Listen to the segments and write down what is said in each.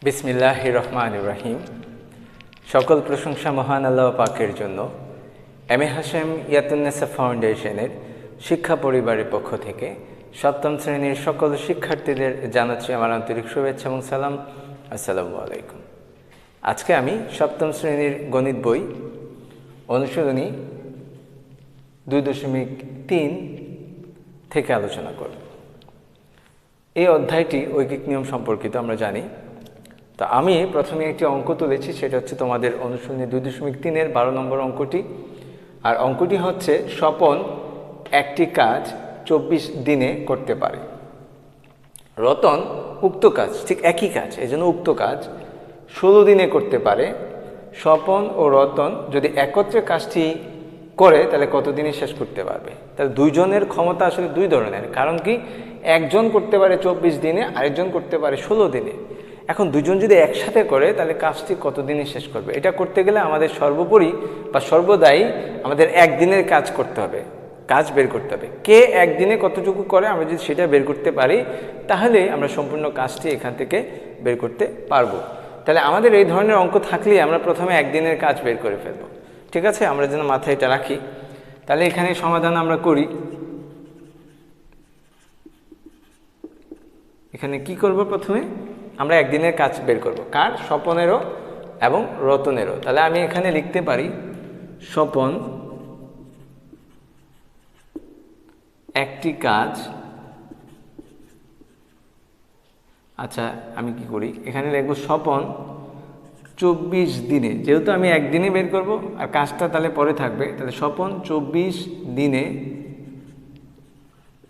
বিসমিল্লাহির রহমানির রহিম। সকল প্রশংসা মহান আল্লাহ পাকের জন্য। এম.এ. হাশেম ইয়াতুন্নেসা ফাউন্ডেশনের শিক্ষা পরিবারের পক্ষ থেকে সপ্তম শ্রেণীর সকল শিক্ষার্থীদের জানাচ্ছি আমার আন্তরিক শুভেচ্ছা এবং সালাম। আসসালামু আলাইকুম। আজকে আমি সপ্তম শ্রেণীর গণিত বই অনুশীলনী 2.3 থেকে আলোচনা করব। এই অধ্যায়টি ঐকিক নিয়ম সম্পর্কিত আমরা জানি। তো আমি প্রথমে একটি অঙ্ক তুলেছি, সেটা হচ্ছে তোমাদের অনুশীলনী 2.3-এর 12 নম্বর অঙ্কটি। আর অঙ্কটি হচ্ছে স্বপন একটি কাজ 24 দিনে করতে পারে। রতন উক্ত কাজ, ঠিক একই কাজ, এই জন্য উক্ত কাজ 16 দিনে করতে পারে। স্বপন ও রতন যদি একত্রে কাজটি করে তাহলে কত দিনে শেষ করতে পারবে? তাহলে দুইজনের ক্ষমতা আসলে দুই ধরনের। কারণ কি, একজন করতে পারে 24 দিনে, আরেকজন করতে পারে 16 দিনে। এখন দুজন যদি একসাথে করে তাহলে কাজটি কত দিনে শেষ করবে? এটা করতে গেলে আমাদের সর্বোপরি বা সর্বদাই আমাদের একদিনের কাজ করতে হবে, কাজ বের করতে হবে। কে একদিনে কতটুকু করে আমরা যদি সেটা বের করতে পারি তাহলে আমরা সম্পূর্ণ কাজটি এখান থেকে বের করতে পারবো। তাহলে আমাদের এই ধরনের অঙ্ক থাকলে আমরা প্রথমে একদিনের কাজ বের করে ফেলবো। ঠিক আছে, আমরা যেন মাথায় এটা রাখি। তাহলে এখানে সমাধান আমরা করি। এখানে কি করব? প্রথমে আমরা একদিনের কাজ বের করব। কার? স্বপনেরও এবং রতনেরও। তাহলে আমি এখানে লিখতে পারি স্বপন একটি কাজ। আচ্ছা, আমি কি করি? এখানে লিখব স্বপন 24 দিনে, যেহেতু আমি একদিনে বের করব আর কাজটা তাহলে পরে থাকবে। তাহলে স্বপন 24 দিনে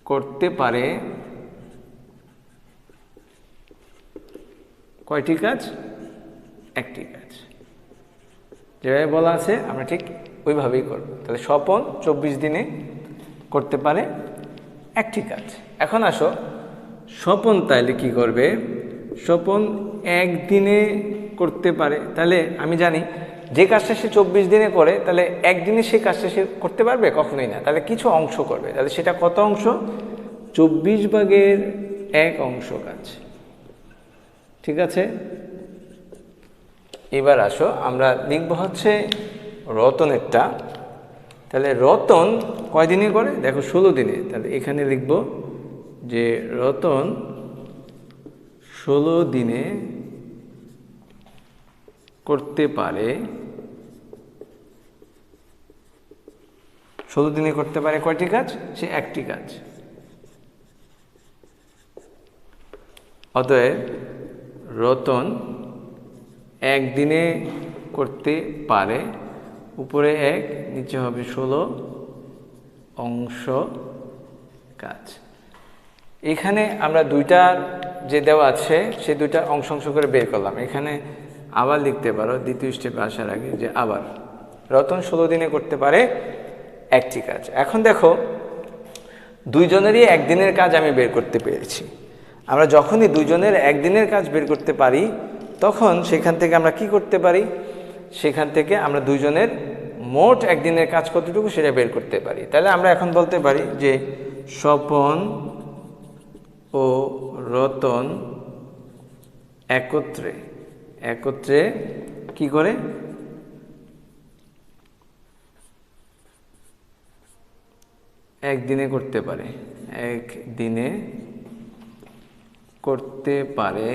করতে পারে কয়টি কাজ? একটি কাজ। যেভাবে বলা আছে আমরা ঠিক ওইভাবেই করব। তাহলে স্বপন 24 দিনে করতে পারে একটি কাজ। এখন আসো, স্বপন তাহলে কি করবে? স্বপন একদিনে করতে পারে। তাহলে আমি জানি যে কাজটা সে 24 দিনে করে, তাহলে একদিনে সে কাজটা সে করতে পারবে? কখনোই না। তাহলে কিছু অংশ করবে। তাহলে সেটা কত অংশ? 24/1 অংশ কাজ। ঠিক আছে, এবার আসো আমরা লিখব হচ্ছে রতনেরটা। তাহলে রতন কয় দিনে করে? দেখো 16 দিনে। তাহলে এখানে লিখব যে রতন 16 দিনে করতে পারে। 16 দিনে করতে পারে কয়টি কাজ? সে একটি কাজ। অতএব রতন একদিনে করতে পারে, উপরে 1 নিচে হবে 16 অংশ কাজ। এখানে আমরা দুইটার যে দেওয়া আছে সে দুইটা অংশ অংশ করে বের করলাম। এখানে আবার লিখতে পারো দ্বিতীয় স্টেপে আসার আগে যে আবার রতন 16 দিনে করতে পারে একটি কাজ। এখন দেখো, দুইজনেরই একদিনের কাজ আমি বের করতে পেরেছি। আমরা যখনই দুইজনের একদিনের কাজ বের করতে পারি তখন সেখান থেকে আমরা কি করতে পারি? সেখান থেকে আমরা দুইজনের মোট একদিনের কাজ কতটুকু সেটা বের করতে পারি। তাহলে আমরা এখন বলতে পারি যে স্বপন ও রতন একত্রে কি করে? একদিনে করতে পারে। একদিনে করতে পারে।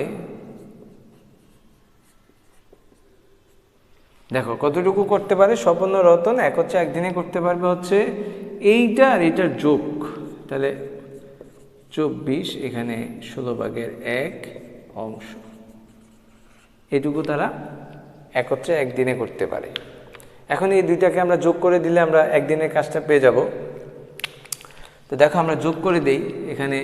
দেখো কতটুকু করতে পারে? স্বপন ও রতন একত্রে একদিনে করতে পারবে হচ্ছে এইটা আর এটার যোগ। তাহলে 24, এখানে 16/1 অংশ, এটুকু তারা একত্রে একদিনে করতে পারে। এখন এই দুইটাকে আমরা যোগ করে দিলে আমরা একদিনের কাজটা পেয়ে যাব। তো দেখো আমরা যোগ করে দেই। এখানে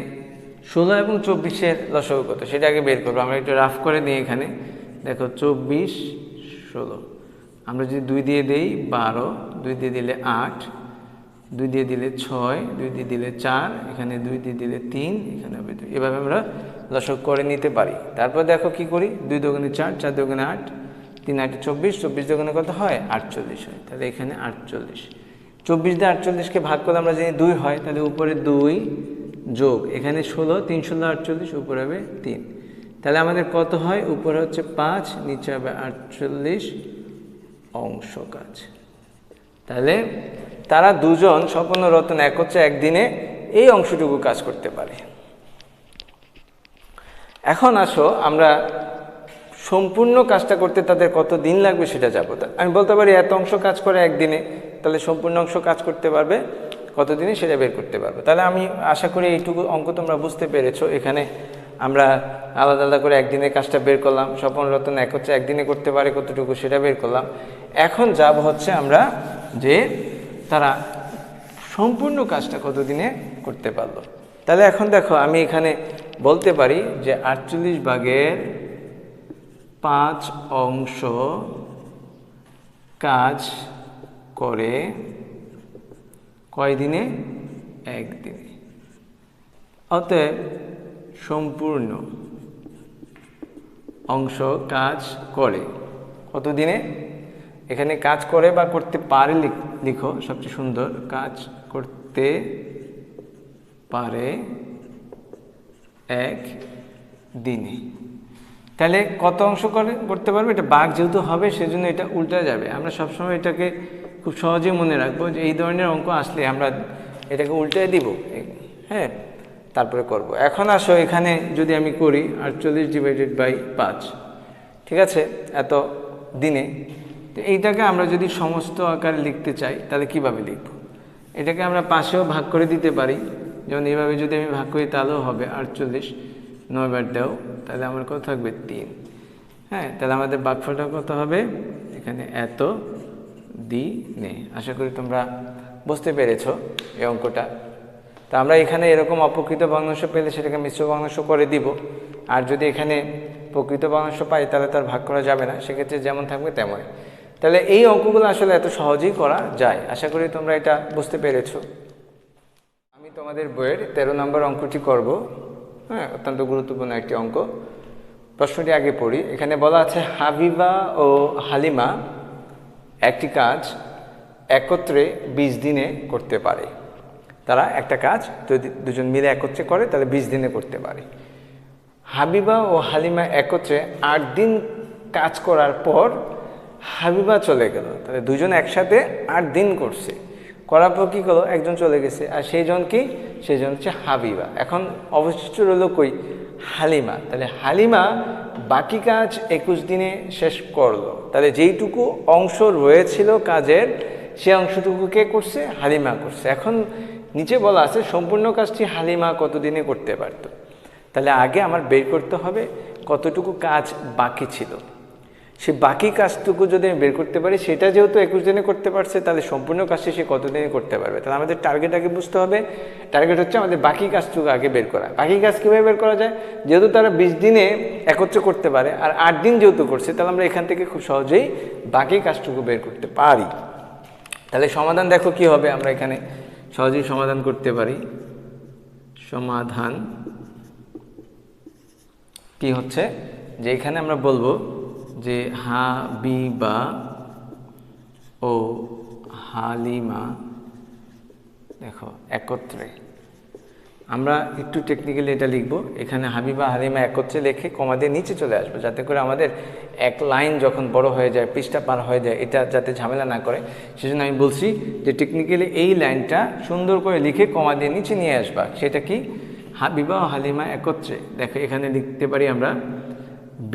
16 এবং 24-এর লসাগু কত সেটা আগে বের করবো। আমরা একটু রাফ করে নিই। এখানে দেখো 24, 16, আমরা যদি 2 দিয়ে দেই 12, 2 দিয়ে দিলে 8, 2 দিয়ে দিলে 6, 2 দিয়ে দিলে 4, এখানে 2 দিয়ে দিলে 3, এখানে হবে 2। এভাবে আমরা লসাগু করে নিতে পারি। তারপর দেখো কি করি? 2 দুগুণে 4, 4 দুগুণে 8, 3 8 24, 24 দুগুণে কত হয়? 48 হয়। তাহলে এখানে 48। 24 দিয়ে 48-কে ভাগ করলে আমরা জানি 2 হয়। তাহলে উপরে 2 যোগ এখানে 16, 3 16 48, উপরে হবে 3। তাহলে আমাদের কত হয়, উপরে হচ্ছে 5, নিচে হবে 48 অংশ কাজ। তাহলে তারা দুজন স্বপন ও রতন একত্রে একদিনে এই অংশটুকু কাজ করতে পারে। এখন আসো আমরা সম্পূর্ণ কাজটা করতে তাদের কত দিন লাগবে সেটা যাবো। আমি বলতে পারি এত অংশ কাজ করে একদিনে, তাহলে সম্পূর্ণ অংশ কাজ করতে পারবে কত দিনে সেটা বের করতে পারবে। তাহলে আমি আশা করি এইটুকু অঙ্ক তোমরা বুঝতে পেরেছো। এখানে আমরা আলাদা আলাদা করে একদিনের কাজটা বের করলাম, স্বপন রতন একত্রে একদিনে করতে পারে কতটুকু সেটা বের করলাম। এখন যাব হচ্ছে আমরা যে তারা সম্পূর্ণ কাজটা কত দিনে করতে পারলো। তাহলে এখন দেখো আমি এখানে বলতে পারি যে 48/5 অংশ কাজ করে কয় দিনে, একদিনে। অতএব সম্পূর্ণ অংশ কাজ করে কত দিনে, এখানে কাজ করে বা করতে পারে লিখো সবচেয়ে সুন্দর, কাজ করতে পারে এক দিনে। তাহলে কত অংশ করতে পারবে, এটা বাঘ যেহেতু হবে সেজন্য এটা উল্টা যাবে। আমরা সবসময় এটাকে খুব সহজে মনে রাখবো যে এই ধরনের অঙ্ক আসলে আমরা এটাকে উল্টায় দিব, হ্যাঁ, তারপরে করব। এখন আসো এখানে যদি আমি করি 48/5, ঠিক আছে, এত দিনে। তো এইটাকে আমরা যদি সমস্ত আকারে লিখতে চাই তাহলে কিভাবে লিখব, এটাকে আমরা পাশেও ভাগ করে দিতে পারি। যেমন এইভাবে যদি আমি ভাগ করি তাহলেও হবে 48, 9 বার দাও, তাহলে আমার কত থাকবে 3। হ্যাঁ, তাহলে আমাদের ভাগফলটা কত হবে, এখানে এত দিনে। আশা করি তোমরা বুঝতে পেরেছো এই অঙ্কটা। তো আমরা এখানে এরকম অপ্রকৃত ভগ্নাংশ পেলে সেটাকে মিশ্র ভগ্নাংশ করে দিব। আর যদি এখানে প্রকৃত ভগ্নাংশ পাই তাহলে তার ভাগ করা যাবে না, সেক্ষেত্রে যেমন থাকবে তেমন। তাহলে এই অঙ্কগুলো আসলে এত সহজেই করা যায়। আশা করি তোমরা এটা বুঝতে পেরেছো। আমি তোমাদের বইয়ের 13 নম্বর অঙ্কটি করব। হ্যাঁ, অত্যন্ত গুরুত্বপূর্ণ একটি অঙ্ক। প্রশ্নটি আগে পড়ি। এখানে বলা আছে হাবিবা ও হালিমা একটি কাজ একত্রে 20 দিনে করতে পারে। তারা একটা কাজ যদি দুজন মিলে একত্রে করে তাহলে 20 দিনে করতে পারে। হাবিবা ও হালিমা একত্রে 8 দিন কাজ করার পর হাবিবা চলে গেল। তাহলে দুজন একসাথে 8 দিন করছে, করার পর কী করলো, একজন চলে গেছে। আর সেইজন কি, সেইজন হচ্ছে হাবিবা। এখন অবশিষ্ট রইল কই, হালিমা। তাহলে হালিমা বাকি কাজ 21 দিনে শেষ করলো। তাহলে যেইটুকু অংশ রয়েছিল কাজের, সে অংশটুকু কে করছে, হালিমা করছে। এখন নিচে বলা আছে সম্পূর্ণ কাজটি হালিমা কত দিনে করতে পারত। তাহলে আগে আমার বের করতে হবে কতটুকু কাজ বাকি ছিল। সে বাকি কাজটুকু যদি আমি বের করতে পারি, সেটা যেহেতু 21 দিনে করতে পারছে, তাহলে সম্পূর্ণ কাজটি সে কত দিনে করতে পারবে। তাহলে আমাদের টার্গেট আগে বুঝতে হবে। টার্গেট হচ্ছে আমাদের বাকি কাজটুকু আগে বের করা। বাকি কাজ কীভাবে বের করা যায়, যেহেতু তারা 20 দিনে একত্রে করতে পারে আর 8 দিন যেহেতু করছে, তাহলে আমরা এখান থেকে খুব সহজেই বাকি কাজটুকু বের করতে পারি। তাহলে সমাধান দেখো কি হবে, আমরা এখানে সহজেই সমাধান করতে পারি। সমাধান কি হচ্ছে, যে এখানে আমরা বলবো যে হাবিবা ও হালিমা দেখো একত্রে, আমরা একটু টেকনিক্যালি এটা লিখব। এখানে হাবিবা হালিমা একত্রে লিখে কমা দিয়ে নিচে চলে আসবো, যাতে করে আমাদের এক লাইন যখন বড় হয়ে যায়, পৃষ্ঠা পার হয়ে যায়, এটা যাতে ঝামেলা না করে, সেজন্য আমি বলছি যে টেকনিক্যালি এই লাইনটা সুন্দর করে লিখে কমা দিয়ে নিচে নিয়ে আসবা। সেটা কি, হাবিবা ও হালিমা একত্রে। দেখো এখানে লিখতে পারি আমরা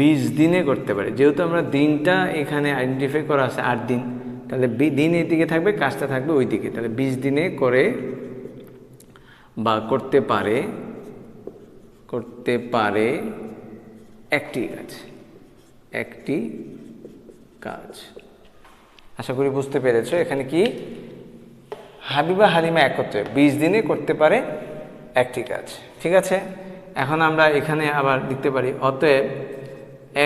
20 দিনে করতে পারি। যেহেতু আমরা দিনটা এখানে আইডেন্টিফাই করা আছে 8 দিন, তাহলে দিন এই দিকে থাকবে, কাজটা থাকবে ওই দিকে। তাহলে 20 দিনে করে বা করতে পারে একটি কাজ। আশা করি বুঝতে পেরেছো। এখানে কি, হাবিবা হালিমা একত্রে 20 দিনে করতে পারে একটি কাজ। ঠিক আছে, এখন আমরা এখানে আবার লিখতে পারি অতএব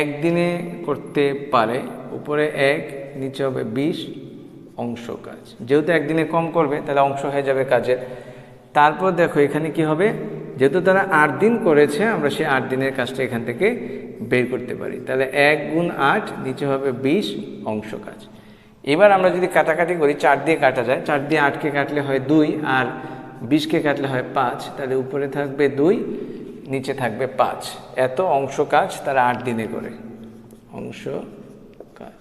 একদিনে করতে পারে, উপরে 1, নিচে হবে 20 অংশ কাজ। যেহেতু একদিনে কম করবে তাহলে অংশ হয়ে যাবে কাজের। তারপর দেখো এখানে কি হবে, যেহেতু তারা 8 দিন করেছে, আমরা সেই 8 দিনের কাজটা এখান থেকে বের করতে পারি। তাহলে 1 গুণ 8, নিচে হবে 20 অংশ কাজ। এবার আমরা যদি কাটাকাটি করি, 4 দিয়ে কাটা যায়, 4 দিয়ে 8কে কাটলে হয় 2 আর 20কে কাটলে হয় 5, তাহলে উপরে থাকবে 2, নিচে থাকবে 5। এত অংশ কাজ তারা 8 দিনে করে, অংশ কাজ।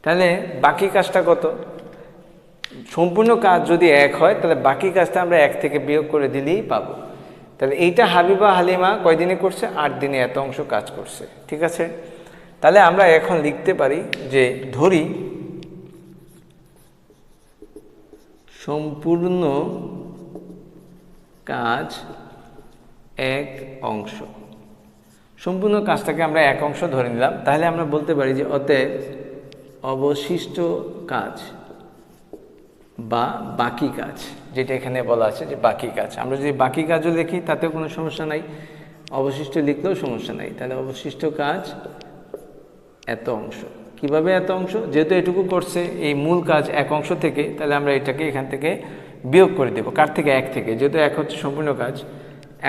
তাহলে বাকি কাজটা কত? সম্পূর্ণ কাজ যদি 1 হয় তাহলে বাকি কাজটা আমরা 1 থেকে বিয়োগ করে দিলেই পাবো। তাহলে এইটা হাবিবা হালিমা কয় দিনে করছে? 8 দিনে এত অংশ কাজ করছে। ঠিক আছে, তাহলে আমরা এখন লিখতে পারি যে ধরি সম্পূর্ণ কাজ 1 অংশ। সম্পূর্ণ কাজটাকে আমরা 1 অংশ ধরে নিলাম। তাহলে আমরা বলতে পারি যে অতএব অবশিষ্ট কাজ বা বাকি কাজ, যেটা এখানে বলা আছে যে বাকি কাজ, আমরা যদি বাকি কাজও লিখি তাতেও কোনো সমস্যা নাই, অবশিষ্ট লিখলেও সমস্যা নাই। তাহলে অবশিষ্ট কাজ এত অংশ। কিভাবে এত অংশ? যেহেতু এটুকু করছে এই মূল কাজ 1 অংশ থেকে, তাহলে আমরা এটাকে এখান থেকে বিয়োগ করে দেব। কার থেকে? 1 থেকে, যেহেতু 1 হচ্ছে সম্পূর্ণ কাজ।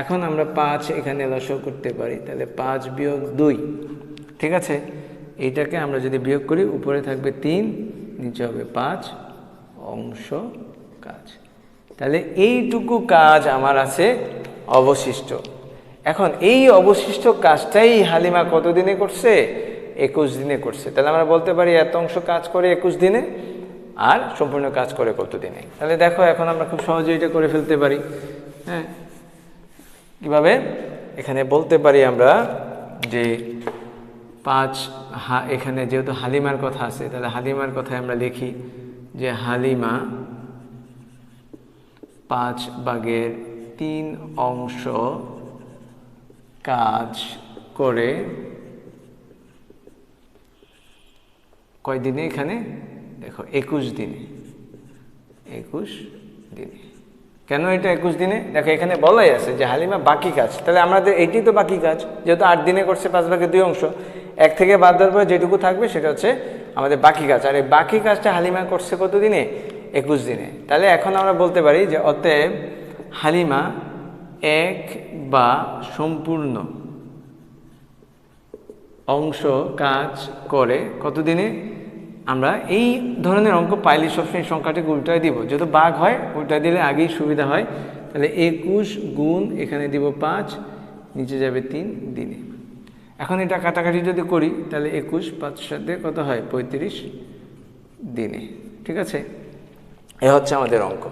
এখন আমরা 5 এখানে লসাগু করতে পারি, তাহলে 5 বিয়োগ 2। ঠিক আছে, এইটাকে আমরা যদি বিয়োগ করি উপরে থাকবে 3, নিচে হবে 5 অংশ কাজ। তাহলে এইটুকু কাজ আমার আছে অবশিষ্ট। এখন এই অবশিষ্ট কাজটাই হালিমা কত দিনে করছে? 21 দিনে করছে। তাহলে আমরা বলতে পারি এত অংশ কাজ করে 21 দিনে, আর সম্পূর্ণ কাজ করে কত দিনে। তাহলে দেখো এখন আমরা খুব সহজে এটা করে ফেলতে পারি। হ্যাঁ, কিভাবে? এখানে বলতে পারি আমরা যে 5, এখানে যেহেতু হালিমার কথা আছে তাহলে হালিমার কথায় আমরা লিখি যে হালিমা 5/3 অংশ কাজ করে কয় দিনে? এখানে দেখো 21 দিনে। 21 দিনে। কেন এটা 21 দিনে? দেখো এখানে বলাই আছে যে হালিমা বাকি কাজ। তাহলে আমাদের এইটি তো বাকি কাজ, যেহেতু 8 দিনে করছে 5/2 অংশ, 1 থেকে বাদ দেওয়ার পরে যেটুকু থাকবে সেটা হচ্ছে আমাদের বাকি কাজ। আর এই বাকি কাজটা হালিমা করছে কত দিনে? 21 দিনে। তাহলে এখন আমরা বলতে পারি যে অতএব হালিমা 1 বা সম্পূর্ণ অংশ কাজ করে কত দিনে? আমরা এই ধরনের অঙ্ক পাইলে সবসময় সংখ্যাটাকে উল্টায় দিব, যেহেতু ভাগ হয় উল্টায় দিলে আগেই সুবিধা হয়। তাহলে 21 গুণ এখানে দিব 5, নিচে যাবে 3 দিনে। এখন এটা কাটাকাটি যদি করি তাহলে 21 5 সাথে কত হয়? 35 দিনে। ঠিক আছে, এ হচ্ছে আমাদের অঙ্ক।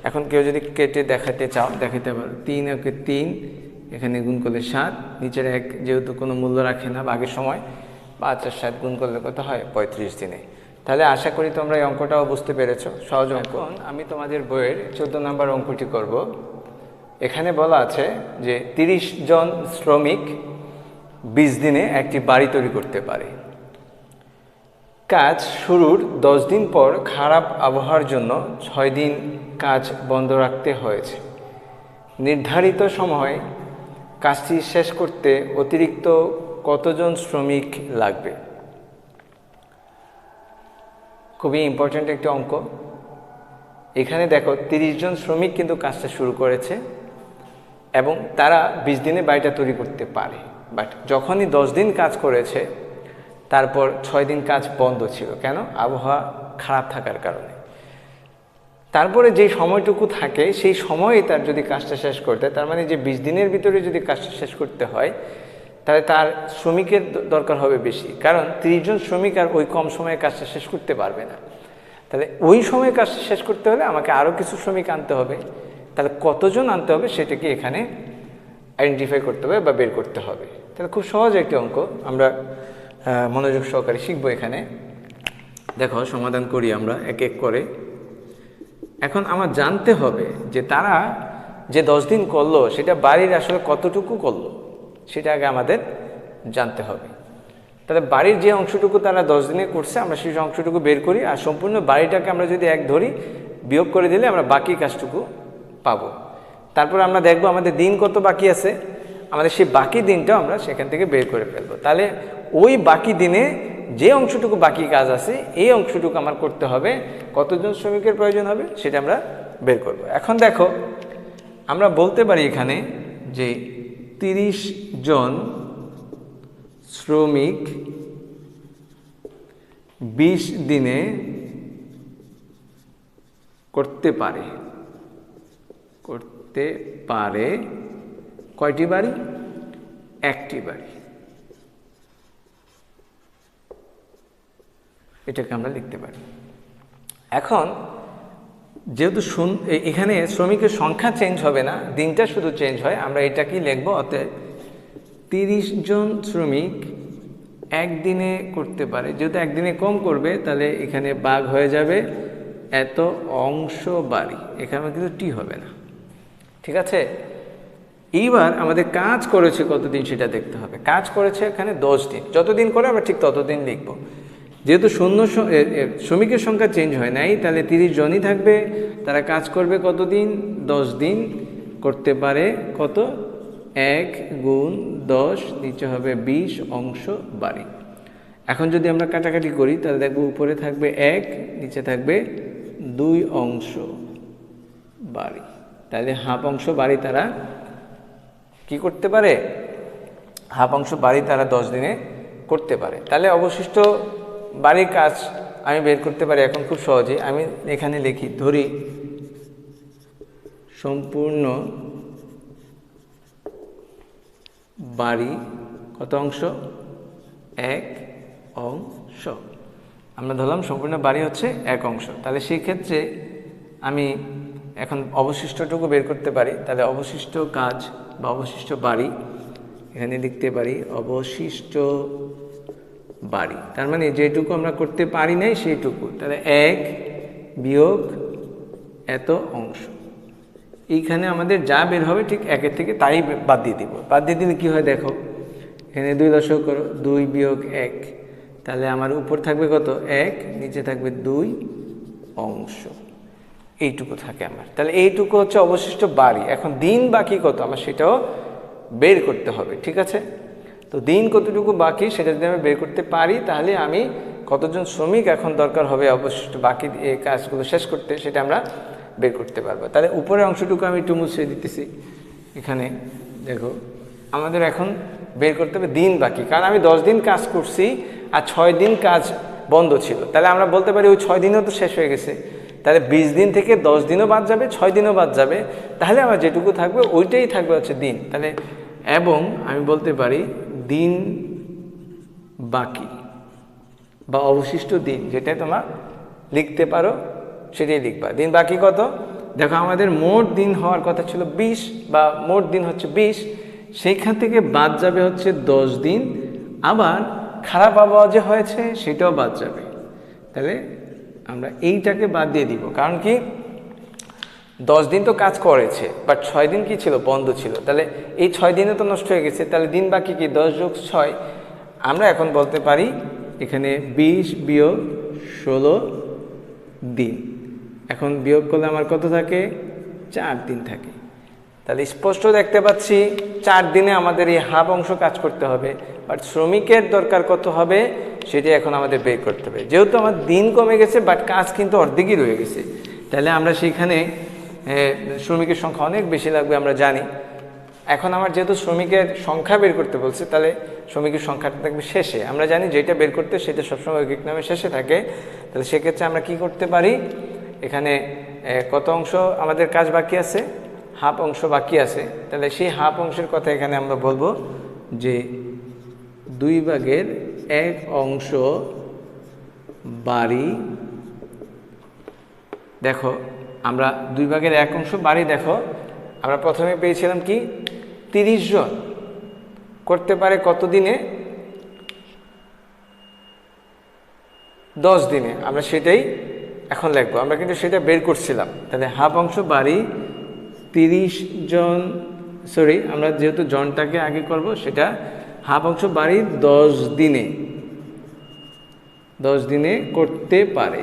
এখন কেউ যদি কেটে দেখাতে চাও দেখাতে পারো। 3 ওকে 3, এখানে গুণ করলে 7, নিচের 1 যেহেতু কোনো মূল্য রাখে না বাঘের সময়, 5 আর 7 গুণ করলে কত হয়? 35 দিনে। তাহলে আশা করি তোমরা এই অঙ্কটাও বুঝতে পেরেছো, সহজ অঙ্ক। আমি তোমাদের বইয়ের 14 নম্বর অঙ্কটি করব। এখানে বলা আছে যে 30 জন শ্রমিক 20 দিনে একটি বাড়ি তৈরি করতে পারে। কাজ শুরুর 10 দিন পর খারাপ আবহাওয়ার জন্য 6 দিন কাজ বন্ধ রাখতে হয়েছে। নির্ধারিত সময়ে কাজটি শেষ করতে অতিরিক্ত কতজন শ্রমিক লাগবে? খুবই ইম্পর্ট্যান্ট একটি অঙ্ক। এখানে দেখো 30 জন শ্রমিক কিন্তু কাজটা শুরু করেছে এবং তারা 20 দিনে বাড়িটা তৈরি করতে পারে। বাট যখনই 10 দিন কাজ করেছে তারপর 6 দিন কাজ বন্ধ ছিল। কেন? আবহাওয়া খারাপ থাকার কারণে। তারপরে যে সময়টুকু থাকে সেই সময়ে তার যদি কাজটা শেষ করতে, তার মানে যে 20 দিনের ভিতরে যদি কাজটা শেষ করতে হয় তাহলে তার শ্রমিকের দরকার হবে বেশি, কারণ 30 জন শ্রমিক আর ওই কম সময়ে কাজটা শেষ করতে পারবে না। তাহলে ওই সময়ে কাজটা শেষ করতে হলে আমাকে আরও কিছু শ্রমিক আনতে হবে। তাহলে কতজন আনতে হবে সেটাকে এখানে আইডেন্টিফাই করতে হবে বা বের করতে হবে। তাহলে খুব সহজ একটি অঙ্ক, আমরা মনোযোগ সহকারে শিখবো। এখানে দেখো সমাধান করি আমরা এক এক করে। এখন আমার জানতে হবে যে তারা যে 10 দিন করলো সেটা বাড়ির আসলে কতটুকু করলো সেটা আগে আমাদের জানতে হবে। তাহলে বাড়ির যে অংশটুকু তারা 10 দিনে করছে আমরা সেই অংশটুকু বের করি, আর সম্পূর্ণ বাড়িটাকে আমরা যদি 1 ধরি বিয়োগ করে দিলে আমরা বাকি কাজটুকু পাবো। তারপর আমরা দেখবো আমাদের দিন কত বাকি আছে, আমাদের সেই বাকি দিনটাও আমরা সেখান থেকে বের করে ফেলবো। তাহলে ওই বাকি দিনে যে অংশটুকু বাকি কাজ আছে এই অংশটুকু আমার করতে হবে, কতজন শ্রমিকের প্রয়োজন হবে সেটা আমরা বের করব। এখন দেখো আমরা বলতে পারি এখানে যে 30 জন শ্রমিক 20 দিনে করতে পারে কয়টি বাড়ি? একটি বাড়ি। এটাকে আমরা লিখতে পারি। এখন যেহেতু এখানে শ্রমিকের সংখ্যা চেঞ্জ হবে না, দিনটা শুধু চেঞ্জ হয়, আমরা এটাকেই লিখবো। অতএব 30 জন শ্রমিক একদিনে করতে পারে। যেহেতু একদিনে কম করবে, তাহলে এখানে ভাগ হয়ে যাবে এত অংশ বাড়ি, এখানে কিন্তু টি হবে না। ঠিক আছে, এইবার আমাদের কাজ করেছে কতদিন সেটা দেখতে হবে। কাজ করেছে এখানে 10 দিন। যতদিন করে আমরা ঠিক ততদিন লিখব। যেহেতু শ্রমিকের সংখ্যা চেঞ্জ হয় নাই, তাহলে 30 জনই থাকবে। তারা কাজ করবে কতদিন? 10 দিন। করতে পারে কত? 1 গুণ 10, নিচে হবে 20 অংশ বাড়ি। এখন যদি আমরা কাটাকাটি করি, তাহলে দেখব উপরে থাকবে 1, নিচে থাকবে 2 অংশ বাড়ি। তাহলে হাফ অংশ বাড়ি তারা কি করতে পারে? হাফ অংশ বাড়ি তারা 10 দিনে করতে পারে। তাহলে অবশিষ্ট বাড়ির কাজ আমি বের করতে পারি এখন খুব সহজেই। আমি এখানে লিখি, ধরি সম্পূর্ণ বাড়ি কত অংশ? 1 অংশ। আমরা ধরলাম সম্পূর্ণ বাড়ি হচ্ছে 1 অংশ। তাহলে সেই ক্ষেত্রে আমি এখন অবশিষ্টটুকু বের করতে পারি। তাহলে অবশিষ্ট কাজ বা অবশিষ্ট বাড়ি এখানে লিখতে পারি অবশিষ্ট বাড়ি। তার মানে যেটুকু আমরা করতে পারি নাই সেইটুকু। তাহলে 1 বিয়োগ এত অংশ। এইখানে আমাদের যা বের হবে ঠিক 1 থেকে তাই বাদ দিয়ে দিব। বাদ দিয়ে দিলে কী হয় দেখো, এখানে 2 দশক করো, 2 বিয়োগ 1, তাহলে আমার উপর থাকবে কত? 1, নিচে থাকবে 2 অংশ। এইটুকু থাকে আমার। তাহলে এইটুকু হচ্ছে অবশিষ্ট বাড়ি। এখন দিন বাকি কত আমার সেটাও বের করতে হবে। ঠিক আছে, তো দিন কতটুকু বাকি সেটা যদি আমি বের করতে পারি, তাহলে আমি কতজন শ্রমিক এখন দরকার হবে অবশিষ্ট বাকি এই কাজগুলো শেষ করতে, সেটা আমরা বের করতে পারবো। তাহলে উপরের অংশটুকু আমি একটু মুছে দিতেছি। এখানে দেখো আমাদের এখন বের করতে হবে দিন বাকি, কারণ আমি 10 দিন কাজ করছি আর 6 দিন কাজ বন্ধ ছিল। তাহলে আমরা বলতে পারি ওই 6 দিনও তো শেষ হয়ে গেছে। তাহলে 20 দিন থেকে 10 দিনও বাদ যাবে, 6 দিনও বাদ যাবে। তাহলে আমার যেটুকু থাকবে ওইটাই থাকবে হচ্ছে দিন। তাহলে এবং আমি বলতে পারি দিন বাকি বা অবশিষ্ট দিন, যেটা তোমরা লিখতে পারো সেটাই লিখবা। দিন বাকি কত? দেখো আমাদের মোট দিন হওয়ার কথা ছিল 20, বা মোট দিন হচ্ছে 20, সেইখান থেকে বাদ যাবে হচ্ছে 10 দিন। আবার খারাপ আবহাওয়া যে হয়েছে সেটাও বাদ যাবে। তাহলে আমরা এইটাকে বাদ দিয়ে দিব, কারণ কি 10 দিন তো কাজ করেছে, বাট 6 দিন কি ছিল? বন্ধ ছিল। তাহলে এই 6 দিনে তো নষ্ট হয়ে গেছে। তাহলে দিন বাকি কি? 10 যোগ 6। আমরা এখন বলতে পারি এখানে 20 বিয়োগ 16 দিন। এখন বিয়োগ করলে আমার কত থাকে? 4 দিন থাকে। তাহলে স্পষ্ট দেখতে পাচ্ছি 4 দিনে আমাদের এই হাফ অংশ কাজ করতে হবে, বাট শ্রমিকের দরকার কত হবে সেটি এখন আমাদের বের করতে হবে। যেহেতু আমার দিন কমে গেছে, বাট কাজ কিন্তু অর্ধেকই রয়ে গেছে, তাহলে আমরা সেইখানে শ্রমিকের সংখ্যা অনেক বেশি লাগবে আমরা জানি। এখন আমার যেহেতু শ্রমিকের সংখ্যা বের করতে বলছে, তাহলে শ্রমিকের সংখ্যাটা থাকবে শেষে। আমরা জানি যেটা বের করতে সেটা সবসময় ঐকিক নামে শেষে থাকে। তাহলে সেক্ষেত্রে আমরা কি করতে পারি? এখানে কত অংশ আমাদের কাজ বাকি আছে? হাফ অংশ বাকি আছে। তাহলে সেই হাফ অংশের কথা এখানে আমরা বলবো যে 2/1 অংশ বাড়ি। দেখো আমরা 2/1 অংশ বাড়ি, দেখো আমরা প্রথমে পেয়েছিলাম কি 30 জন করতে পারে কত দিনে? 10 দিনে। আমরা সেটাই এখন লিখবো, আমরা কিন্তু সেটা বের করছিলাম। তাহলে হাফ অংশ বাড়ি 30 জন, সরি আমরা যেহেতু জনটাকে আগে করব, সেটা হাফ অংশ বাড়ি 10 দিনে, 10 দিনে করতে পারে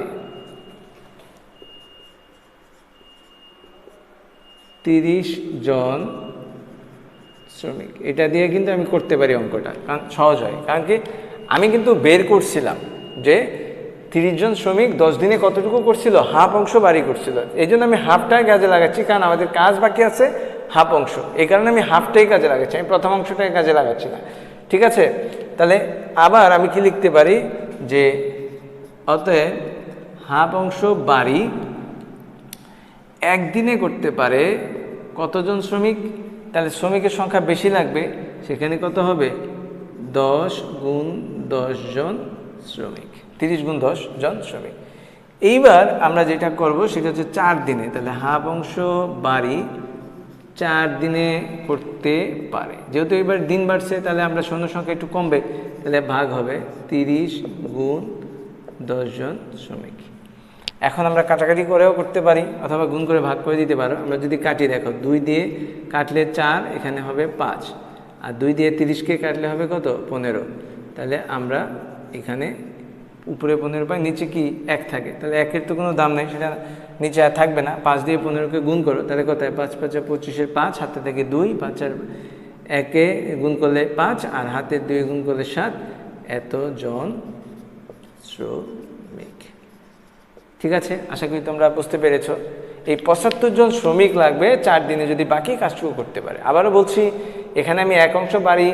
30 জন শ্রমিক। এটা দিয়ে কিন্তু আমি করতে পারি অঙ্কটা, কারণ সহজ হয়। কারণ কি আমি কিন্তু বের করছিলাম যে 30 জন শ্রমিক 10 দিনে কতটুকু করছিল? হাফ অংশ বাড়ি করছিল। এই জন্য আমি হাফটাই কাজে লাগাচ্ছি, কারণ আমাদের কাজ বাকি আছে হাফ অংশ। এই কারণে আমি হাফটাই কাজে লাগাচ্ছি, আমি প্রথম অংশটাই কাজে লাগাচ্ছি না। ঠিক আছে, তাহলে আবার আমি কি লিখতে পারি যে অতএব হাফ অংশ বাড়ি একদিনে করতে পারে কতজন শ্রমিক? তাহলে শ্রমিকের সংখ্যা বেশি লাগবে, সেখানে কত হবে 10 গুণ 10 জন শ্রমিক, 30 গুণ 10 জন শ্রমিক। এইবার আমরা যেটা করব সেটা হচ্ছে 4 দিনে, তাহলে হাফ অংশ বাড়ি 4 দিনে করতে পারে। যেহেতু এবার দিন বাড়ছে তাহলে আমরা সৈন্য সংখ্যা একটু কমবে, তাহলে ভাগ হবে 30 গুণ 10 জন শ্রমিক। এখন আমরা কাটাকাটি করেও করতে পারি অথবা গুণ করে ভাগ করে দিতে পারো। আমরা যদি কাটি, দেখো 2 দিয়ে কাটলে 4, এখানে হবে 5, আর 2 দিয়ে 30কে কাটলে হবে কত 15। তাহলে আমরা এখানে উপরে 15 পাই, নিচে কি 1 থাকে, তাহলে 1-এর তো কোনো দাম নেই, সেটা নিচে আর থাকবে না। 5 দিয়ে 15কে গুণ করো, তাহলে কত হয় 5 5 25-এর 5, হাতে থেকে 2, 5 আর 1-এ গুণ করলে 5 আর হাতে 2 গুণ করলে 7, এত জন শ্রমিক। ঠিক আছে, আশা করি তোমরা বুঝতে পেরেছো। এই 75 জন শ্রমিক লাগবে 4 দিনে যদি বাকি কাজটুকু করতে পারে। আবারও বলছি, এখানে আমি এক অংশ বাড়ি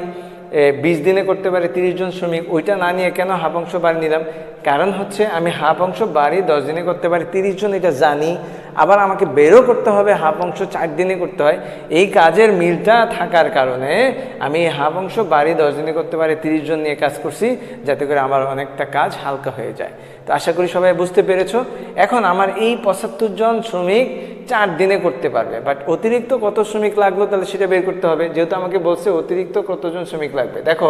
20 দিনে করতে পারে 30 জন শ্রমিক, ওইটা না নিয়ে কেন হাফ অংশ বাড়ি নিলাম? কারণ হচ্ছে আমি হাফ অংশ বাড়ি 10 দিনে করতে পারি 30 জন, এটা জানি। আবার আমাকে বেরও করতে হবে হাফ অংশ 4 দিনে করতে হয়। এই কাজের মিলটা থাকার কারণে আমি হাফ অংশ বাড়ি 10 দিনে করতে পারি 30 জন নিয়ে কাজ করছি, যাতে করে আমার অনেকটা কাজ হালকা হয়ে যায়। তো আশা করি সবাই বুঝতে পেরেছো। এখন আমার এই 75 জন শ্রমিক 4 দিনে করতে পারবে, বাট অতিরিক্ত কত শ্রমিক লাগলো তাহলে সেটা বের করতে হবে। যেহেতু আমাকে বলছে অতিরিক্ত কতজন শ্রমিক লাগবে, দেখো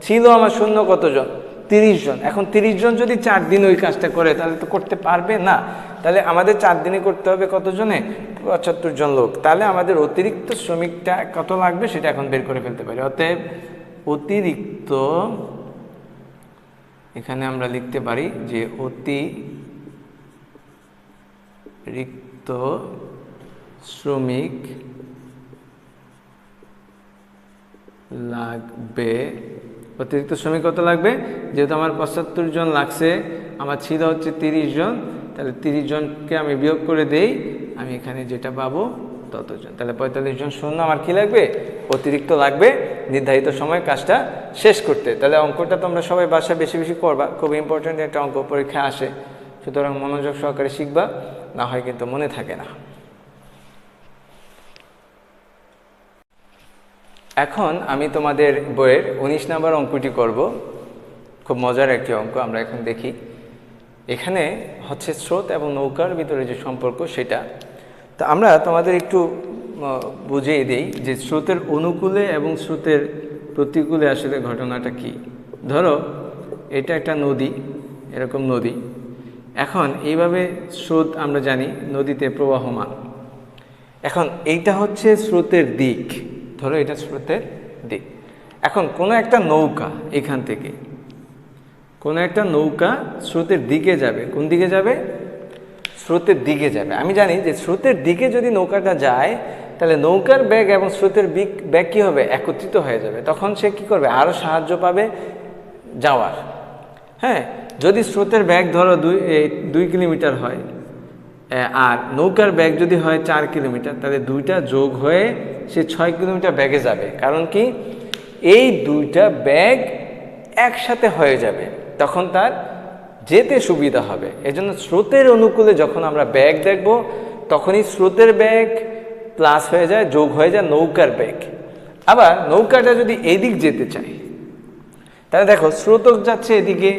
ছিল আমার শূন্য কতজন 30 জন। এখন 30 জন যদি 4 দিন ওই কাজটা করে তাহলে তো করতে পারবে না, তাহলে আমাদের 4 দিনে করতে হবে কতজনে 75 জন লোক। তাহলে আমাদের অতিরিক্ত শ্রমিকটা কত লাগবে সেটা এখন বের করে ফেলতে পারি। অতএব অতিরিক্ত, এখানে আমরা লিখতে পারি যে অতিরিক্ত শ্রমিক লাগবে। অতিরিক্ত শ্রমিক কত লাগবে? যেহেতু আমার 75 জন লাগছে, আমার ছিল হচ্ছে 30 জন, তাহলে 30 জনকে আমি বিয়োগ করে দেই, আমি এখানে যেটা পাবো ততজন। তাহলে 45 জন শূন্য আমার কি লাগবে? অতিরিক্ত লাগবে নির্ধারিত সময় কাজটা শেষ করতে। তাহলে অঙ্কটা তোমরা সবাই বাসায় বেশি বেশি করবা, খুব ইম্পর্টেন্ট একটা অঙ্ক, পরীক্ষা আসে, সুতরাং মনোযোগ সহকারে শিখবা, না হয় কিন্তু মনে থাকে না। এখন আমি তোমাদের বইয়ের 19 নম্বর অঙ্কটি করব, খুব মজার একটি অঙ্ক। আমরা এখন দেখি, এখানে হচ্ছে স্রোত এবং নৌকার ভিতরে যে সম্পর্ক সেটা। তো আমরা তোমাদের একটু বুঝিয়ে দিই যে স্রোতের অনুকূলে এবং স্রোতের প্রতিকূলে আসলে ঘটনাটা কি। ধরো এটা একটা নদী, এরকম নদী। এখন এইভাবে স্রোত আমরা জানি নদীতে প্রবাহমান। এখন এইটা হচ্ছে স্রোতের দিক, ধরো এটা স্রোতের দিক। এখন কোনো একটা নৌকা, এখান থেকে কোনো একটা নৌকা স্রোতের দিকে যাবে। কোন দিকে যাবে? স্রোতের দিকে যাবে। আমি জানি যে স্রোতের দিকে যদি নৌকাটা যায় তাহলে নৌকার ব্যাগ এবং স্রোতের ব্যাগ কী হবে? একত্রিত হয়ে যাবে। তখন সে কী করবে? আরও সাহায্য পাবে যাওয়ার। হ্যাঁ, যদি স্রোতের ব্যাগ ধরো 2 কিলোমিটার হয় আর নৌকার ব্যাগ যদি হয় 4 কিলোমিটার, তাহলে দুইটা যোগ হয়ে সে 6 কিলোমিটার ব্যাগে যাবে। কারণ কি? এই দুইটা ব্যাগ একসাথে হয়ে যাবে, তখন তার যেতে সুবিধা হবে। এজন্য স্রোতের অনুকূলে যখন আমরা ব্যাগ দেখব তখনই স্রোতের ব্যাগ প্লাস হয়ে যায়, যোগ হয়ে যায় নৌকার ব্যাগ। আবার নৌকাটা যদি এদিক যেতে চায় তাহলে দেখো স্রোত যাচ্ছে এদিকে,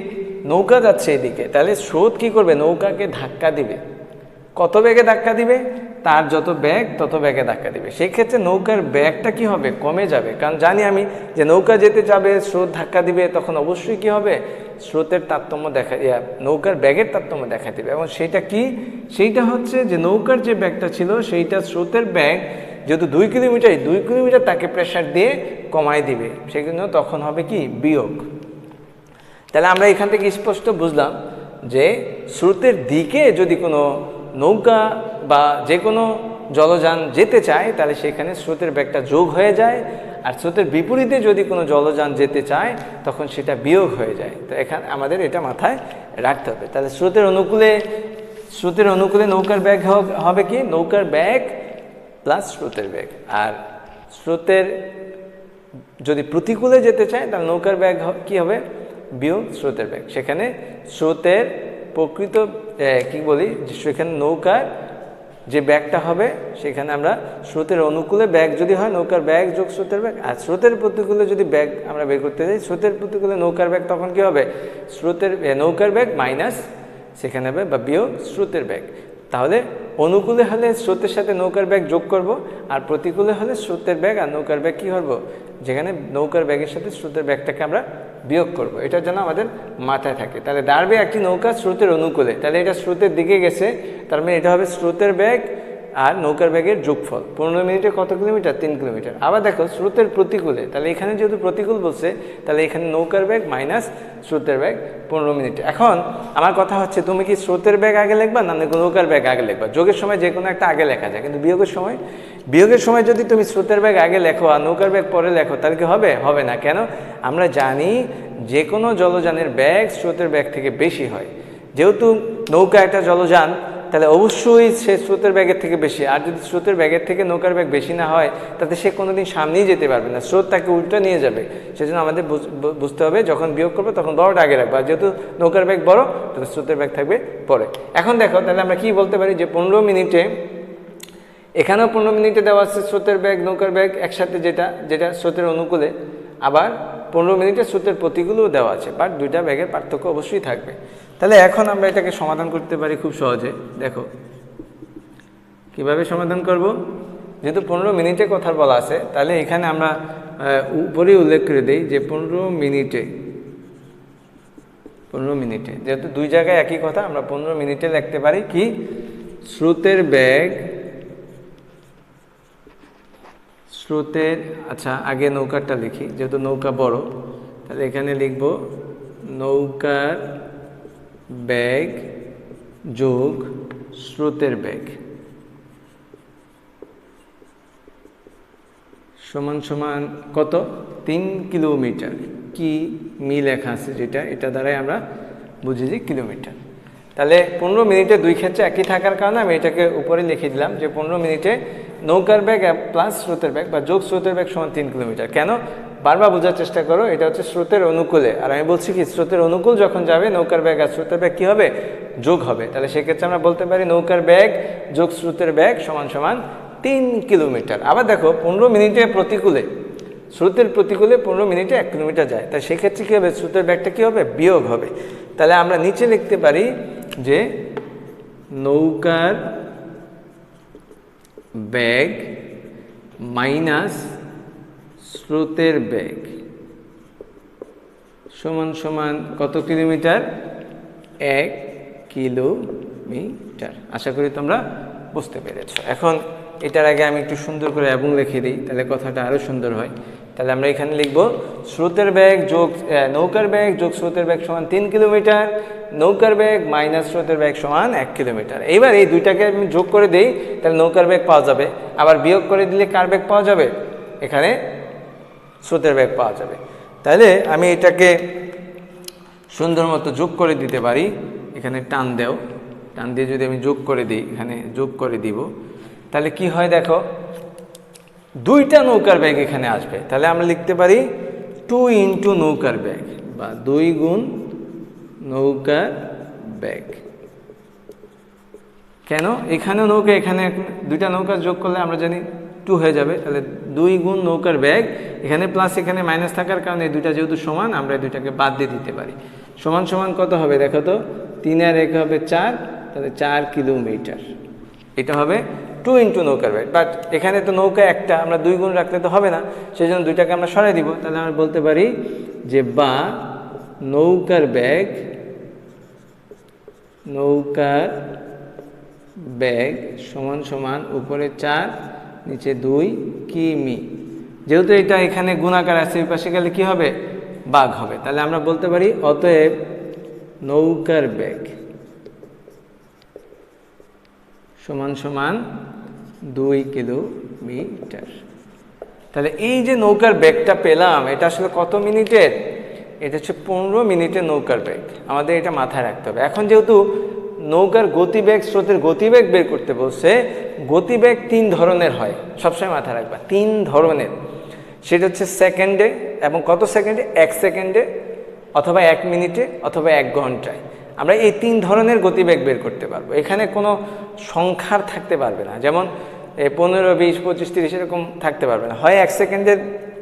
নৌকা যাচ্ছে এদিকে, তাহলে স্রোত কী করবে? নৌকাকে ধাক্কা দিবে। কত বেগে ধাক্কা দিবে? তার যত ব্যাগ তত বেগে ধাক্কা দিবে। সেই ক্ষেত্রে নৌকার ব্যাগটা কি হবে? কমে যাবে। কারণ জানি আমি যে নৌকা যেতে যাবে, স্রোত ধাক্কা দিবে, তখন অবশ্যই কি হবে? স্রোতের তারতম্য নৌকার ব্যাগের তারতম্য দেখা দিবে। এবং সেটা কি? সেইটা হচ্ছে যে নৌকার যে ব্যাগটা ছিল সেইটা স্রোতের ব্যাগ যেহেতু 2 কিলোমিটার, 2 কিলোমিটার তাকে প্রেসার দিয়ে কমায় দিবে, সেই জন্য তখন হবে কি? বিয়োগ। তাহলে আমরা এখান থেকে স্পষ্ট বুঝলাম যে স্রোতের দিকে যদি কোনো নৌকা বা যে কোনো জলযান যেতে চায় তাহলে সেখানে স্রোতের ব্যাগটা যোগ হয়ে যায়, আর স্রোতের বিপরীতে যদি কোনো জলযান যেতে চায় তখন সেটা বিয়োগ হয়ে যায়। তো এখানে আমাদের এটা মাথায় রাখতে হবে। তাহলে স্রোতের অনুকূলে নৌকার ব্যাগ হবে কি? নৌকার ব্যাগ প্লাস স্রোতের ব্যাগ। আর স্রোতের যদি প্রতিকূলে যেতে চায় তাহলে নৌকার ব্যাগ কি হবে? বিয়োগ স্রোতের ব্যাগ। সেখানে স্রোতের প্রকৃত কি বলি, সেখানে নৌকার যে ব্যাগটা হবে সেখানে আমরা স্রোতের অনুকূলে ব্যাগ যদি হয় নৌকার ব্যাগ যোগ স্রোতের ব্যাগ, আর স্রোতের প্রতিকূলে যদি ব্যাগ আমরা বের করতে যাই স্রোতের প্রতিকূলে নৌকার ব্যাগ, তখন কি হবে নৌকার ব্যাগ মাইনাস সেখানে হবে বা বিয়োগ স্রোতের ব্যাগ। তাহলে অনুকূলে হলে স্রোতের সাথে নৌকার ব্যাগ যোগ করব, আর প্রতিকূলে হলে স্রোতের ব্যাগ আর নৌকার ব্যাগ কী করবো, যেখানে নৌকার ব্যাগের সাথে স্রোতের ব্যাগটাকে আমরা বিয়োগ করব। এটার জন্য আমাদের মাথায় থাকে। তাহলে দাঁড়াবে একটি নৌকা স্রোতের অনুকূলে, তাহলে এটা স্রোতের দিকে গেছে, তার মানে এটা হবে স্রোতের ব্যাগ আর নৌকার ব্যাগের যোগফল। 15 মিনিটে কত কিলোমিটার? 3 কিলোমিটার। আবার দেখো স্রোতের প্রতিকূলে, তাহলে এখানে যেহেতু প্রতিকূল বলছে তাহলে এখানে নৌকার ব্যাগ মাইনাস স্রোতের ব্যাগ 15 মিনিটে। এখন আমার কথা হচ্ছে তুমি কি স্রোতের ব্যাগ আগে লিখবা না নৌকার ব্যাগ আগে লিখবা? যোগের সময় যে কোনো একটা আগে লেখা যায়, কিন্তু বিয়োগের সময় যদি তুমি স্রোতের ব্যাগ আগে লেখো আর নৌকার ব্যাগ পরে লেখো তাহলে কি হবে? হবে না। কেন? আমরা জানি যে কোনো জলযানের ব্যাগ স্রোতের ব্যাগ থেকে বেশি হয়। যেহেতু নৌকা একটা জলযান, তাহলে অবশ্যই সে স্রোতের ব্যাগের থেকে বেশি। আর যদি স্রোতের ব্যাগের থেকে নৌকার ব্যাগ বেশি না হয় তাতে সে কোনোদিন সামনেই যেতে পারবে না, স্রোত তাকে উল্টা নিয়ে যাবে। সেজন্য আমাদের বুঝতে হবে যখন বিয়োগ করবো তখন বড়টা আগে রাখবো, আর যেহেতু নৌকার ব্যাগ বড় তাহলে স্রোতের ব্যাগ থাকবে পরে। এখন দেখো তাহলে আমরা কি বলতে পারি যে 15 মিনিটে, এখানেও 15 মিনিটে দেওয়া আছে স্রোতের ব্যাগ নৌকার ব্যাগ একসাথে, যেটা স্রোতের অনুকূলে, আবার 15 মিনিটে স্রোতের প্রতিকূলেও দেওয়া আছে, বাট দুইটা ব্যাগের পার্থক্য অবশ্যই থাকবে। তাহলে এখন আমরা এটাকে সমাধান করতে পারি খুব সহজে। দেখো কিভাবে সমাধান করব। যেহেতু 15 মিনিটে কথা বলা আছে, তাহলে এখানে আমরা উপরেই উল্লেখ করে দিই যে 15 মিনিটে যেহেতু দুই জায়গায় একই কথা, আমরা 15 মিনিটে লিখতে পারি কি, স্রোতের আচ্ছা আগে নৌকারটা লিখি, যেহেতু নৌকা বড়, তাহলে এখানে লিখব নৌকার ব্যাগ যোগ স্রোতের ব্যাগ সমান সমান কত? 3 কিলোমিটার। কি লেখা আছে যেটা, এটা দ্বারাই আমরা বুঝি যে কিলোমিটার। তাহলে 15 মিনিটে দুই ক্ষেত্রে একই থাকার কারণে আমি এটাকে উপরে লিখে দিলাম যে 15 মিনিটে নৌকার ব্যাগ প্লাস স্রোতের ব্যাগ বা যোগ স্রোতের ব্যাগ সমান 3 কিলোমিটার। কেন? বারবার বোঝার চেষ্টা করো, এটা হচ্ছে স্রোতের অনুকূলে, আর আমি বলছি কি স্রোতের অনুকূল যখন যাবে নৌকার ব্যাগ আর স্রোতের ব্যাগ কী হবে? যোগ হবে। তাহলে সেক্ষেত্রে আমরা বলতে পারি নৌকার ব্যাগ যোগ স্রোতের ব্যাগ সমান সমান 3 কিলোমিটার। আবার দেখো 15 মিনিটে প্রতিকূলে, স্রোতের প্রতিকূলে 15 মিনিটে 1 কিলোমিটার যায়, তাই সেক্ষেত্রে কী হবে? স্রোতের ব্যাগটা কী হবে? বিয়োগ হবে। তাহলে আমরা নিচে লিখতে পারি যে নৌকার ব্যাগ মাইনাস স্রোতের ব্যাগ সমান সমান কত কিলোমিটার? 1 কিলোমিটার। আশা করি তোমরা বুঝতে পেরেছ। এখন এটার আগে আমি একটু সুন্দর করে এবং লিখে দিই, তাহলে কথাটা আরও সুন্দর হয়। তাহলে আমরা এখানে লিখব স্রোতের ব্যাগ যোগ নৌকার ব্যাগ যোগ স্রোতের ব্যাগ সমান 3 কিলোমিটার, নৌকার ব্যাগ মাইনাস স্রোতের ব্যাগ সমান 1 কিলোমিটার। এইবার এই দুইটাকে আমি যোগ করে দিই, তাহলে নৌকার ব্যাগ পাওয়া যাবে। আবার বিয়োগ করে দিলে কার ব্যাগ পাওয়া যাবে? এখানে স্রোতের ব্যাগ পাওয়া যাবে। তাহলে আমি এটাকে সুন্দর মতো যোগ করে দিতে পারি। এখানে টান দিয়ে যদি আমি যোগ করে দিই, এখানে যোগ করে দিব, তাহলে কি হয় দেখো, দুইটা নৌকার ব্যাগ এখানে আসবে। তাহলে আমরা লিখতে পারি 2 ইন্টু নৌকার ব্যাগ বা 2 গুণ নৌকার ব্যাগ। কেন? এখানেও নৌকা, এখানে দুইটা নৌকা যোগ করলে আমরা জানি 2 হয়ে যাবে। তাহলে 2 গুণ নৌকার ব্যাগ, এখানে প্লাস এখানে মাইনাস থাকার কারণে এই দুইটা যেহেতু সমান, আমরা এই দুইটাকে বাদ দিয়ে দিতে পারি। সমান সমান কত হবে দেখো তো? 3 আর 1 হবে 4, তাহলে 4 কিলোমিটার। এটা হবে 2 ইন্টু নৌকার ব্যাগ। বাট এখানে তো নৌকা একটা, আমরা 2 গুণ রাখলে তো হবে না, সেই জন্য দুইটাকে আমরা সরাই দিব। তাহলে আমরা বলতে পারি যে বা নৌকার ব্যাগ সমান সমান উপরে 4 নিচে 2 কিমি। যেহেতু এটা এখানে গুণাকার আছে, এই পাশে গেলে কি হবে? ভাগ হবে। তাহলে আমরা বলতে পারি অতএব নৌকার ব্যাগ সমান সমান 2 কিলোমিটার। তাহলে এই যে নৌকার ব্যাগটা পেলাম, এটা আসলে কত মিনিটের? এটা হচ্ছে 15 মিনিটের নৌকার ব্যাগ। আমাদের এটা মাথায় রাখতে হবে। এখন যেহেতু নৌকার গতিবেগ স্রোতের গতিবেগ বের করতে বলছে, গতিবেগ 3 ধরনের হয়, সবসময় মাথায় রাখবা 3 ধরনের। সেটা হচ্ছে সেকেন্ডে, এবং কত সেকেন্ডে? 1 সেকেন্ডে, অথবা 1 মিনিটে, অথবা 1 ঘন্টায়। আমরা এই 3 ধরনের গতিবেগ বের করতে পারবো। এখানে কোনো সংখ্যার থাকতে পারবে না, যেমন 15, 20, 25, 30 এরকম থাকতে পারবে না। হয় 1 সেকেন্ডের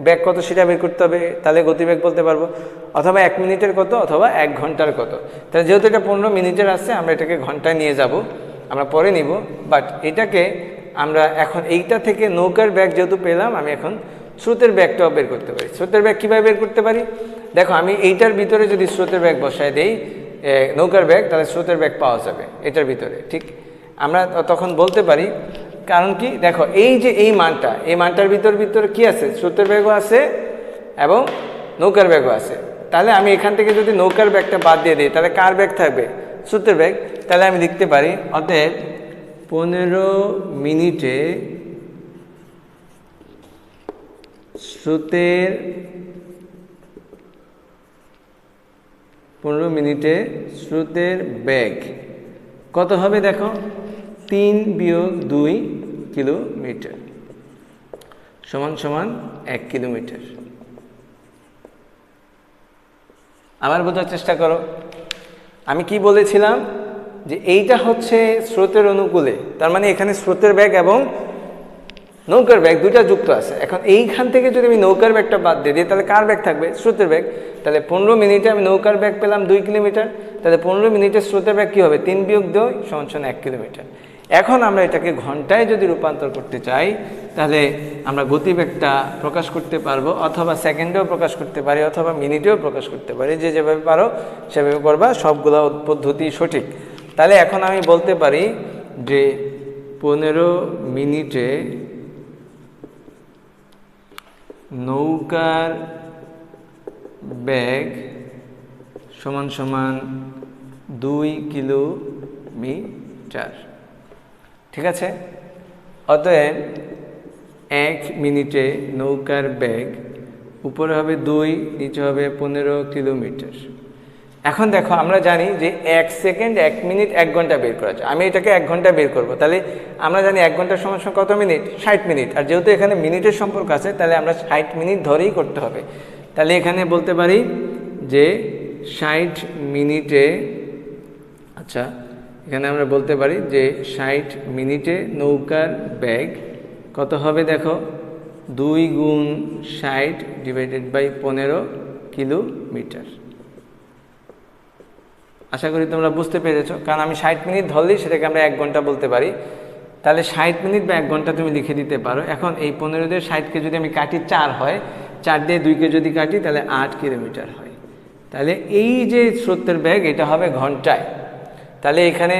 ব্যাগ কত সেটা বের করতে হবে, তাহলে গতিবেগ বলতে পারবো, অথবা 1 মিনিটের কত, অথবা 1 ঘন্টার কত। তাহলে যেহেতু এটা 15 মিনিটের আসছে, আমরা এটাকে ঘন্টায় নিয়ে যাব, আমরা পরে নিব। বাট এটাকে আমরা এখন এইটা থেকে নৌকার ব্যাগ যেহেতু পেলাম, আমি এখন স্রোতের ব্যাগটাও বের করতে পারি। স্রোতের ব্যাগ কীভাবে বের করতে পারি? দেখো, আমি এইটার ভিতরে যদি স্রোতের ব্যাগ বসায় দেই নৌকার ব্যাগ, তাহলে স্রোতের ব্যাগ পাওয়া যাবে এটার ভিতরে। ঠিক, আমরা তখন বলতে পারি, কারণ কি, দেখো এই যে এই মানটার ভিতরে কি আছে, স্রোতের ব্যাগও আছে এবং নৌকার ব্যাগও আছে। তাহলে আমি এখান থেকে যদি নৌকার ব্যাগটা বাদ দিয়ে দিই, তাহলে কার ব্যাগ থাকবে? স্রোতের ব্যাগ। তাহলে আমি লিখতে পারি, অতএব 15 মিনিটে স্রোতের 15 মিনিটে স্রোতের বেগ কত হবে? দেখো, 3-2 কিলোমিটার সমান সমান 1 কিলোমিটার। আবার বোঝার চেষ্টা করো, আমি কি বলেছিলাম যে এইটা হচ্ছে স্রোতের অনুকূলে, তার মানে এখানে স্রোতের বেগ এবং নৌকার ব্যাগ দুইটা যুক্ত আছে। এখন এইখান থেকে যদি আমি নৌকার ব্যাগটা বাদ দিয়ে দিই, তাহলে কার ব্যাগ থাকবে? স্রোতের ব্যাগ। তাহলে 15 মিনিটে আমি নৌকার ব্যাগ পেলাম 2 কিলোমিটার, তাহলে 15 মিনিটের স্রোতের ব্যাগ কী হবে? 3-2 সমান 1 কিলোমিটার। এখন আমরা এটাকে ঘন্টায় যদি রূপান্তর করতে চাই, তাহলে আমরা গতিবেগটা প্রকাশ করতে পারবো, অথবা সেকেন্ডেও প্রকাশ করতে পারি, অথবা মিনিটেও প্রকাশ করতে পারি। যে যেভাবে পারো সেভাবে করবা, সবগুলো পদ্ধতি সঠিক। তাহলে এখন আমি বলতে পারি যে 15 মিনিটে নৌকার ব্যাগ সমান সমান 2 কিলোমিটার। ঠিক আছে? অতএব 1 মিনিটে নৌকার ব্যাগ উপরে হবে 2, নিচে হবে 15 কিলোমিটার। এখন দেখো, আমরা জানি যে 1 সেকেন্ড, 1 মিনিট, 1 ঘন্টা বের করা যায়। আমি এটাকে 1 ঘন্টা বের করব, তাহলে আমরা জানি 1 ঘন্টার সমান সমান কত মিনিট? 60 মিনিট। আর যেহেতু এখানে মিনিটের সম্পর্ক আছে, তাহলে আমরা 60 মিনিট ধরেই করতে হবে। তাহলে এখানে বলতে পারি যে 60 মিনিটে, আচ্ছা, এখানে আমরা বলতে পারি যে 60 মিনিটে নৌকার ব্যাগ কত হবে? দেখো, 2 গুণ 60 ডিভাইডেড বাই 15 কিলোমিটার। আশা করি তোমরা বুঝতে পেরেছো, কারণ আমি 60 মিনিট ধরলেই সেটাকে আমরা 1 ঘন্টা বলতে পারি। তাহলে 60 মিনিট বা 1 ঘন্টা তুমি লিখে দিতে পারো। এখন এই 15 দিয়ে 60কে যদি আমি কাটি, 4 হয়, 4 দিয়ে 2কে যদি কাটি, তাহলে 8 কিলোমিটার হয়। তাহলে এই যে স্রোতের ব্যাগ, এটা হবে ঘন্টায়। তাহলে এখানে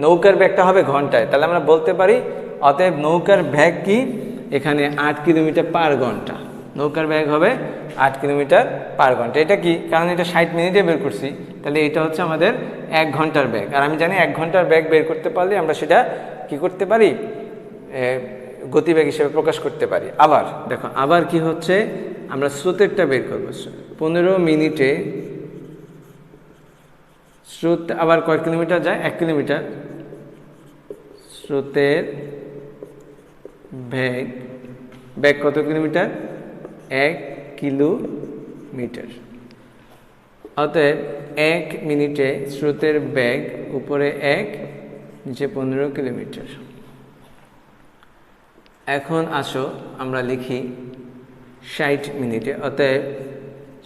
নৌকার ব্যাগটা হবে ঘন্টায়। তাহলে আমরা বলতে পারি, অতএব নৌকার ব্যাগ কি? এখানে 8 কিলোমিটার পার ঘন্টা। নৌকার ব্যাগ হবে 8 কিলোমিটার পার ঘন্টা। এটা কি? কারণ এটা 60 মিনিটে বের করছি, তাহলে এটা হচ্ছে আমাদের 1 ঘন্টার ব্যাগ। আর আমি জানি 1 ঘন্টার ব্যাগ বের করতে পারলে আমরা সেটা কি করতে পারি? গতিবেগ হিসেবে প্রকাশ করতে পারি। আবার দেখো, আবার কি হচ্ছে, আমরা স্রোতেরটা বের করবো। 15 মিনিটে স্রোত আবার কয় কিলোমিটার যায়? 1 কিলোমিটার। স্রোতের ব্যাগ কত কিলোমিটার? 1 কিলোমিটার। অতএব 1 মিনিটে স্রোতের ব্যাগ উপরে 1, নিচে 15 কিলোমিটার। এখন আসো আমরা লিখি 60 মিনিটে। অতএব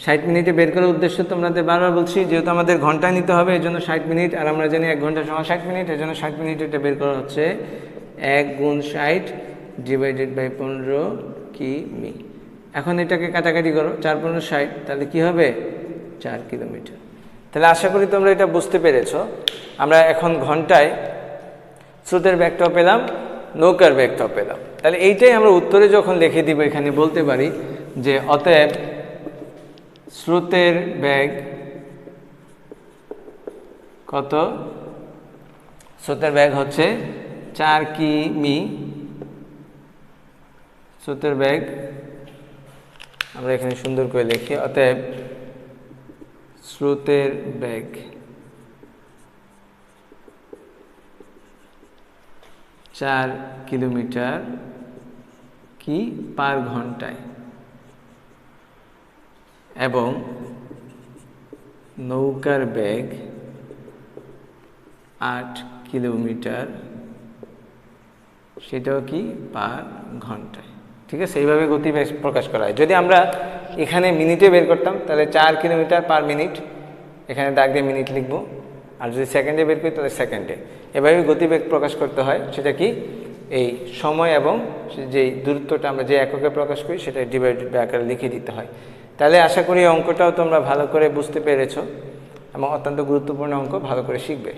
60 মিনিটে বের করার উদ্দেশ্য তোমাদের বারবার বলছি, যেহেতু আমাদের ঘন্টায় নিতে হবে, এই জন্য 60 মিনিট। আর আমরা জানি 1 ঘন্টা সমান 60 মিনিট, এই জন্য 60 মিনিট এটা বের করা হচ্ছে 1 গুণ 60 ডিভাইডেড বাই 15 কিমি। এখন এটাকে কাটাকাটি করো, 4-15 60, তাহলে কি হবে? 4 কিলোমিটার। তাহলে আশা করি তোমরা এটা বুঝতে পেরেছো। আমরা এখন ঘন্টায় স্রোতের ব্যাগটাও পেলাম, নৌকার ব্যাগটাও পেলাম। তাহলে এইটাই আমরা উত্তরে যখন লিখে দিব, এখানে বলতে পারি যে অতএব স্রোতের ব্যাগ কত? স্রোতের ব্যাগ হচ্ছে 4 কিমি। স্রোতের ব্যাগ আমরা এখানে সুন্দর করে লিখি, অতএব স্রোতের ব্যাগ 4 কিলোমিটার কি পার ঘন্টায়, এবং নৌকার ব্যাগ 8 কিলোমিটার সেটাও কি পার ঘন্টায়। ঠিক আছে, এইভাবে গতিবেগ প্রকাশ করা হয়। যদি আমরা এখানে মিনিটে বের করতাম তাহলে 4 কিলোমিটার পার মিনিট, এখানে দাগ দিয়ে মিনিট লিখব। আর যদি সেকেন্ডে বের করি তাহলে সেকেন্ডে। এভাবে গতিবেগ প্রকাশ করতে হয়। সেটা কি এই সময় এবং যেই দূরত্বটা আমরা যে এককে প্রকাশ করি সেটা ডিভাইডেড বাই আকারে লিখে দিতে হয়। তাহলে আশা করি অঙ্কটাও তোমরা ভালো করে বুঝতে পেরেছো এবং অত্যন্ত গুরুত্বপূর্ণ অঙ্ক, ভালো করে শিখবে।